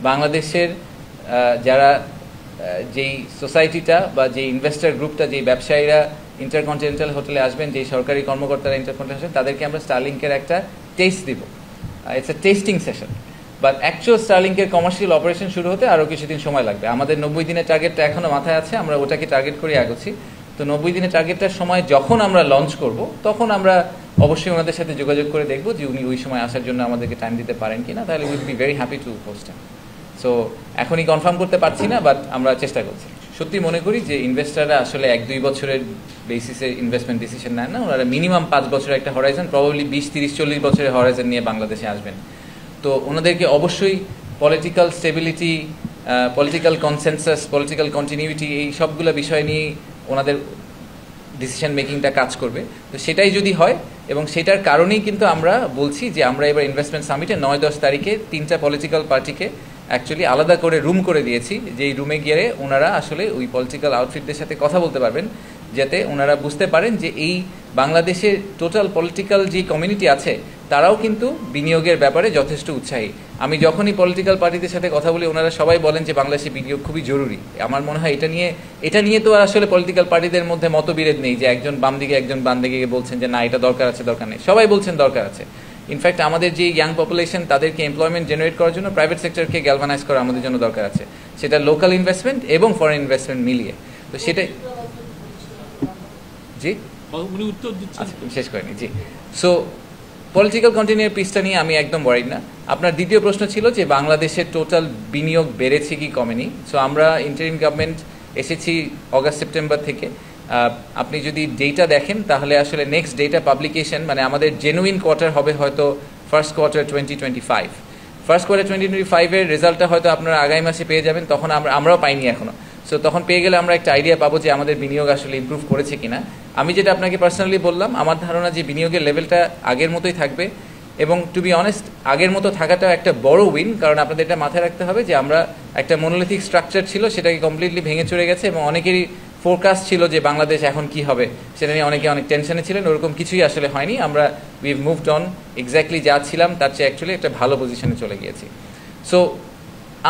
বাংলাদেশের যারা যেই সোসাইটিটা বা যেই ইনভেস্টার গ্রুপটা, যেই ব্যবসায়ীরা ইন্টারকন্টিনেন্টাল হোটেলে আসবেন, যেই সরকারি কর্মকর্তারা ইন্টারকন্টিনেন্টাল আসবেন, তাদেরকে আমরা স্টারলিংকের একটা টেস্ট দিব। It's a testing session, but actual স্টারলিংকের কমার্শিয়াল অপারেশন শুরু হতে আরও কিছুদিন সময় লাগবে। আমাদের 90 দিনের টার্গেটটা এখনও মাথায় আছে, আমরা ওটাকে টার্গেট করে আগাচ্ছি। তো 90 দিনের টার্গেটটার সময় যখন আমরা লঞ্চ করব, তখন আমরা অবশ্যই ওনাদের সাথে যোগাযোগ করে দেখব যে উনি ওই সময় আসার জন্য আমাদেরকে টাইম দিতে পারেন কিনা, তাহলে will be very happy to host him. So এখনই কনফার্ম করতে পারছি না, বাট আমরা চেষ্টা করছি। সত্যি মনে করি যে ইনভেস্টাররা আসলে 1-2 বছরের বেসিসে ইনভেস্টমেন্ট ডিসিশন নেন না, ওনারা মিনিমাম 5 বছরের একটা হরাইজন, প্রবাবলি 20-30-40 বছরের হরাইজন নিয়ে বাংলাদেশে আসবেন। তো ওনাদেরকে অবশ্যই political stability, political consensus, political continuity, এই সবগুলো বিষয় নিয়ে ওনাদের ডিসিশন মেকিংটা কাজ করবে। তো সেটাই যদি হয়, এবং সেটার কারণেই কিন্তু আমরা বলছি যে আমরা এবার ইনভেস্টমেন্ট সামিটে 9-10 তারিখে 3টা পলিটিক্যাল পার্টিকে অ্যাকচুয়ালি আলাদা করে রুম করে দিয়েছি, যেই রুমে গিয়ে ওনারা আসলে ওই পলিটিক্যাল আউটফিটদের সাথে কথা বলতে পারবেন, যাতে ওনারা বুঝতে পারেন যে এই বাংলাদেশের টোটাল পলিটিক্যাল যে কমিউনিটি আছে, তারাও কিন্তু বিনিয়োগের ব্যাপারে যথেষ্ট উৎসাহী। আমি যখনই পলিটিক্যাল পার্টিদের সাথে কথা বলি, ওনারা সবাই বলেন যে বাংলাদেশে বিনিয়োগ খুবই জরুরি। আমার মনে হয় এটা নিয়ে তো আসলে পলিটিক্যাল পার্টিদের মধ্যে মতবিরোধ নেই, যে একজন বাম দিকে একজন বাম দিকে বলছেন যে না এটা দরকার আছে, দরকার নেই, সবাই বলছেন দরকার আছে। ইনফ্যাক্ট আমাদের যে ইয়াং পপুলেশন, তাদেরকে এমপ্লয়মেন্ট জেনারেট করার জন্য প্রাইভেট সেক্টরকে গ্যালভানাইজ করা আমাদের জন্য দরকার আছে, সেটা লোকাল ইনভেস্টমেন্ট এবং ফরেন ইনভেস্টমেন্ট মিলিয়ে। তো সেটাই, জি শেষ করেনি, জি। সো পলিটিক্যাল কন্টিনিউর পিসটা নিয়ে আমি একদম ওয়ারিড না। আপনার দ্বিতীয় প্রশ্ন ছিল যে বাংলাদেশের টোটাল বিনিয়োগ বেড়েছে কি কমেনি। সো আমরা ইন্টারিম গভর্নমেন্ট এসেছি অগাস্ট সেপ্টেম্বর থেকে। আপনি যদি ডেটা দেখেন, তাহলে আসলে নেক্সট ডেটা পাবলিকেশন, মানে আমাদের জেনুইন কোয়ার্টার হবে হয়তো ফার্স্ট কোয়ার্টার 2025। ফার্স্ট কোয়ার্টার 2025-এর রেজাল্টটা হয়তো আপনারা আগামী মাসে পেয়ে যাবেন, তখন আমরাও পাইনি এখনও। সো তখন পেয়ে গেলে আমরা একটা আইডিয়া পাবো যে আমাদের বিনিয়োগ আসলে ইমপ্রুভ করেছে কিনা। আমি যেটা আপনাকে পার্সোনালি বললাম, আমার ধারণা যে বিনিয়োগের লেভেলটা আগের মতোই থাকবে, এবং টু বি অনেস্ট আগের মতো থাকাটাও একটা বড় উইন, কারণ আপনাদের এটা মাথায় রাখতে হবে যে আমরা একটা মনোলিথিক স্ট্রাকচার ছিল, সেটাকে কমপ্লিটলি ভেঙে চড়ে গেছে, এবং অনেকেরই ফোরকাস্ট ছিল যে বাংলাদেশ এখন কি হবে, সেটা নিয়ে অনেকে অনেক টেনশনে ছিলেন। ওরকম কিছুই আসলে হয়নি, আমরা উই মুভড অন, এক্স্যাক্টলি যা ছিলাম তার চেয়ে অ্যাকচুয়ালি একটা ভালো পজিশনে চলে গিয়েছি। সো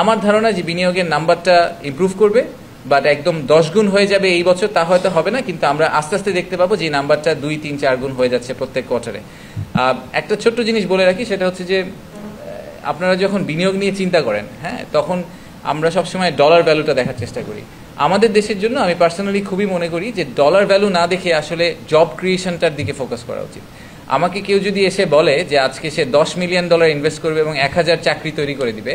আমার ধারণা যে বিনিয়োগের নাম্বারটা ইমপ্রুভ করবে, বাট একদম 10 গুণ হয়ে যাবে এই বছর তা হয়তো হবে না, কিন্তু আমরা আস্তে আস্তে দেখতে পাবো যে নাম্বারটা 2, 3, 4 গুণ হয়ে যাচ্ছে প্রত্যেক কোয়ার্টারে। একটা ছোট্ট জিনিস বলে রাখি, সেটা হচ্ছে যে আপনারা যখন বিনিয়োগ নিয়ে চিন্তা করেন, হ্যাঁ, তখন আমরা সবসময় ডলার ভ্যালুটা দেখার চেষ্টা করি। আমাদের দেশের জন্য আমি পার্সোনালি খুবই মনে করি যে ডলার ভ্যালু না দেখে আসলে জব ক্রিয়েশনটার দিকে ফোকাস করা উচিত। আমাকে কেউ যদি এসে বলে যে আজকে সে $10 মিলিয়ন ইনভেস্ট করবে এবং 1000 চাকরি তৈরি করে দিবে,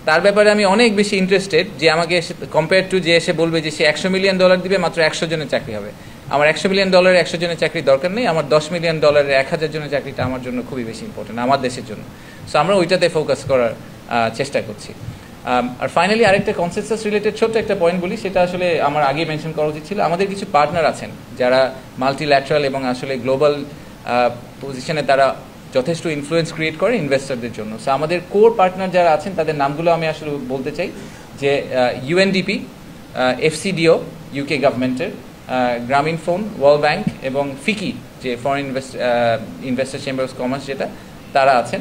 তার ব্যাপারে আমি অনেক বেশি ইন্টারেস্টেড যে আমাকে কম্পেয়ার টু যে এসে বলবে যে সে $100 মিলিয়ন দিবে, মাত্র 100 জনের চাকরি হবে। আমার $100 মিলিয়ন 100 জনের চাকরি দরকার নেই, আমার $10 মিলিয়ন 1000 জনের চাকরিটা আমার জন্য খুবই বেশি ইম্পর্টেন্ট, আমার দেশের জন্য। সো আমরা ওইটাতে ফোকাস করার চেষ্টা করছি। আর ফাইনালি আরেকটা কনসেনসাস রিলেটেড ছোট্ট একটা পয়েন্ট বলি, সেটা আসলে আমার আগে মেনশন করা উচিত ছিল। আমাদের কিছু পার্টনার আছেন যারা মাল্টিল্যাটারাল এবং আসলে গ্লোবাল পজিশনে তারা যথেষ্ট ইনফ্লুয়েন্স ক্রিয়েট করে ইনভেস্টরদের জন্য। সো আমাদের কোর পার্টনার যারা আছেন তাদের নামগুলো আমি আসলে বলতে চাই, যে UNDP, FCDO ইউকে গভর্নমেন্টের, গ্রামীণ ফোন, ওয়ার্ল্ড ব্যাংক এবং ফিকি যে foreign investor chamber of commerce যেটা, তারা আছেন।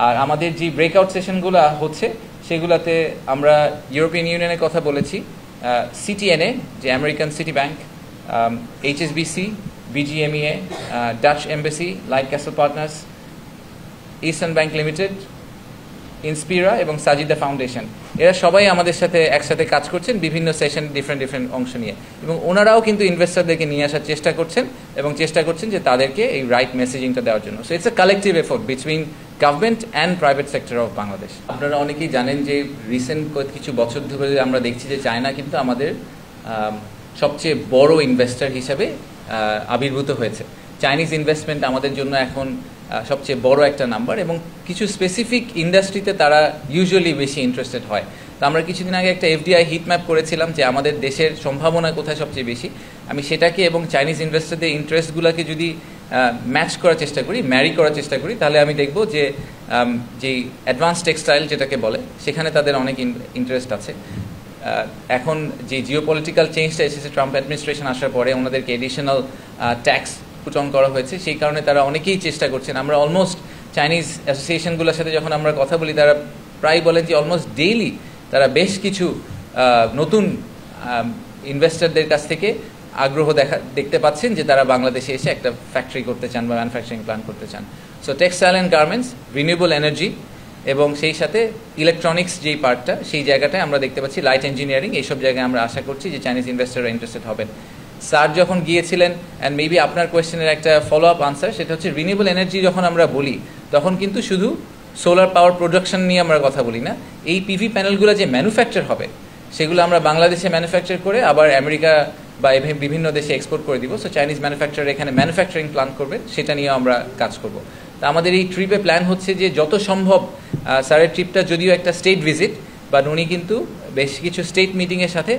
আর আমাদের যে ব্রেকআউট সেশনগুলো হচ্ছে সেগুলোতে আমরা ইউরোপিয়ান ইউনিয়নের কথা বলেছি, CTNA যে American City bank, HSBC, BGMEA, Dutch embassy, light castle partners, eastern bank limited, Inspira এবং সাজিদা ফাউন্ডেশন, এরা সবাই আমাদের সাথে একসাথে কাজ করছেন বিভিন্ন সেশন, ডিফারেন্ট অংশ নিয়ে, এবং ওনারাও কিন্তু ইনভেস্টরদেরকে নিয়ে আসার চেষ্টা করছেন এবং চেষ্টা করছেন যে তাদেরকে এই রাইট মেসেজিংটা দেওয়ার জন্য। So it's a collective effort between government and private sector of Bangladesh. আপনারা অনেকেই জানেন যে রিসেন্ট কিছু বছর ধরে আমরা দেখছি যে চায়না কিন্তু আমাদের সবচেয়ে বড় ইনভেস্টর হিসাবে আবির্ভূত হয়েছে। চাইনিজ ইনভেস্টমেন্ট আমাদের জন্য এখন সবচেয়ে বড় একটা নাম্বার, এবং কিছু স্পেসিফিক ইন্ডাস্ট্রিতে তারা ইউজুয়ালি বেশি ইন্টারেস্টেড হয়। তো আমরা কিছুদিন আগে একটা FDI হিট ম্যাপ করেছিলাম যে আমাদের দেশের সম্ভাবনা কোথায় সবচেয়ে বেশি। আমি সেটাকে এবং চাইনিজ ইনভেস্টরদের ইন্টারেস্টগুলোকে যদি ম্যাচ করার চেষ্টা করি, ম্যারি করার চেষ্টা করি, তাহলে আমি দেখব যে যেই অ্যাডভান্স টেক্সটাইল যেটাকে বলে, সেখানে তাদের অনেক ইন্টারেস্ট আছে। এখন যে জিওপলিটিক্যাল চেঞ্জটা এসেছে ট্রাম্প অ্যাডমিনিস্ট্রেশন আসার পরে, ওনাদেরকে এডিশনাল ট্যাক্স পুট অন করা হয়েছে, সেই কারণে তারা অনেকেই চেষ্টা করছেন। আমরা অলমোস্ট চাইনিজ অ্যাসোসিয়েশনগুলোর সাথে যখন আমরা কথা বলি, তারা প্রায় বলেন যে অলমোস্ট ডেইলি তারা বেশ কিছু নতুন ইনভেস্টরদের কাছ থেকে আগ্রহ দেখতে পাচ্ছেন যে তারা বাংলাদেশে এসে একটা ফ্যাক্টরি করতে চান বা ম্যানুফ্যাকচারিং প্ল্যান করতে চান। So textile and garments, renewable energy এবং সেই সাথে ইলেকট্রনিক্স যেই পার্টটা, সেই জায়গাটায় আমরা দেখতে পাচ্ছি লাইট ইঞ্জিনিয়ারিং, এইসব জায়গায় আমরা আশা করছি যে চাইনিজ ইনভেস্টররা ইন্টারেস্টেড হবেন। স্যার যখন গিয়েছিলেন, অ্যান্ড মেবি আপনার কোয়েশ্চেনের একটা ফলো আপ আনসার, সেটা হচ্ছে রিনিউয়েবল এনার্জি যখন আমরা বলি তখন কিন্তু শুধু সোলার পাওয়ার প্রোডাকশন নিয়ে আমরা কথা বলি না। এই পিভি প্যানেলগুলো যে ম্যানুফ্যাকচার হবে, সেগুলো আমরা বাংলাদেশে ম্যানুফ্যাকচার করে আবার আমেরিকা বা বিভিন্ন দেশে এক্সপোর্ট করে দিব। সো চাইনিজ ম্যানুফ্যাকচারার এখানে ম্যানুফ্যাকচারিং প্ল্যান করবেন, সেটা নিয়েও আমরা কাজ করব। তা আমাদের এই ট্রিপে প্ল্যান হচ্ছে যে যত সম্ভব, স্যারের ট্রিপটা যদিও একটা স্টেট ভিজিট, বাট উনি কিন্তু বেশ কিছু স্টেট মিটিংয়ের সাথে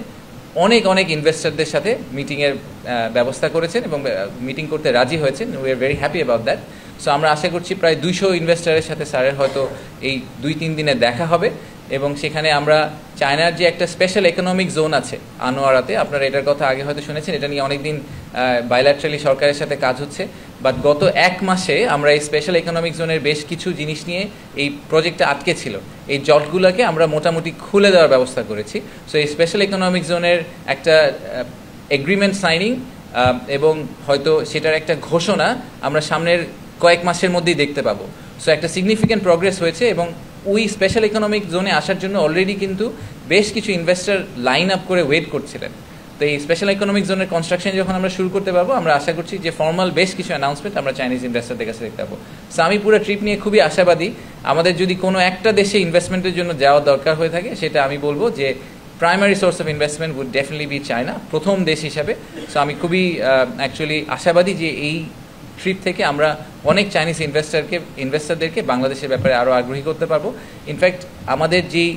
অনেক ইনভেস্টরদের সাথে মিটিংয়ের ব্যবস্থা করেছেন এবং মিটিং করতে রাজি হয়েছেন। We are very happy about that. So আমরা আশা করছি প্রায় 200 ইনভেস্টরের সাথে স্যারের হয়তো এই 2-3 দিনে দেখা হবে, এবং সেখানে আমরা চায়নার যে একটা স্পেশাল ইকোনমিক জোন আছে আনোয়ারাতে, আপনারা এটার কথা আগে হয়তো শুনেছেন, এটা নিয়ে অনেকদিন বাইল্যাটারালি সরকারের সাথে কাজ হচ্ছে, বাট গত 1 মাসে আমরা এই স্পেশাল ইকোনমিক জোনের বেশ কিছু জিনিস নিয়ে এই প্রজেক্টটা আটকে ছিল, এই জটগুলোকে আমরা মোটামুটি খুলে দেওয়ার ব্যবস্থা করেছি। সো এই স্পেশাল ইকোনমিক জোনের একটা এগ্রিমেন্ট সাইনিং এবং হয়তো সেটার একটা ঘোষণা আমরা সামনের কয়েক মাসের মধ্যেই দেখতে পাবো। সো একটা সিগনিফিক্যান্ট প্রগ্রেস হয়েছে, এবং ওই স্পেশাল ইকোনমিক জোনে আসার জন্য অলরেডি কিন্তু বেশ কিছু ইনভেস্টর লাইন আপ করে ওয়েট করছিলেন। তো এই স্পেশাল ইকোনমিক জোনের কনস্ট্রাকশন যখন আমরা শুরু করতে পারবো, আমরা আশা করছি যে ফর্মাল বেশ কিছু অ্যানাউন্সমেন্ট আমরা চাইনিজ ইনভেস্টরদের কাছে দেখতে পাবো। সো আমি পুরো ট্রিপ নিয়ে খুবই আশাবাদী। আমাদের যদি কোনো একটা দেশে ইনভেস্টমেন্টের জন্য যাওয়া দরকার হয়ে থাকে, সেটা আমি বলবো যে primary source of investment would definitely be China, প্রথম দেশ হিসাবে। সো আমি খুবই অ্যাকচুয়ালি আশাবাদী যে এই ট্রিপ থেকে আমরা অনেক চাইনিজ ইনভেস্টরদেরকে বাংলাদেশের ব্যাপারে আরও আগ্রহী করতে পারবো। ইনফ্যাক্ট আমাদের যেই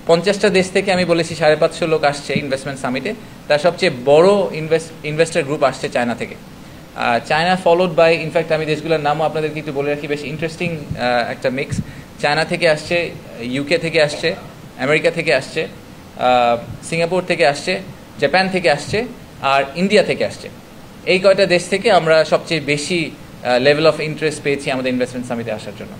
50টা দেশ থেকে আমি বলেছি 550 লোক আসছে ইনভেস্টমেন্ট সামিটে, তার সবচেয়ে বড় ইনভেস্টর গ্রুপ আসছে চায়না থেকে। চায়না ফলোড বাই, ইনফ্যাক্ট আমি দেশগুলোর নামও আপনাদেরকে একটু বলে রাখি, বেশ ইন্টারেস্টিং একটা মিক্স। চায়না থেকে আসছে, ইউকে থেকে আসছে, আমেরিকা থেকে আসছে, সিঙ্গাপুর থেকে আসছে, জাপান থেকে আসছে, আর ইন্ডিয়া থেকে আসছে। এই কয়টা দেশ থেকে আমরা সবচেয়ে বেশি লেভেল অফ ইন্টারেস্ট পেয়েছি আমাদের ইনভেস্টমেন্ট সামিটে আসার জন্য।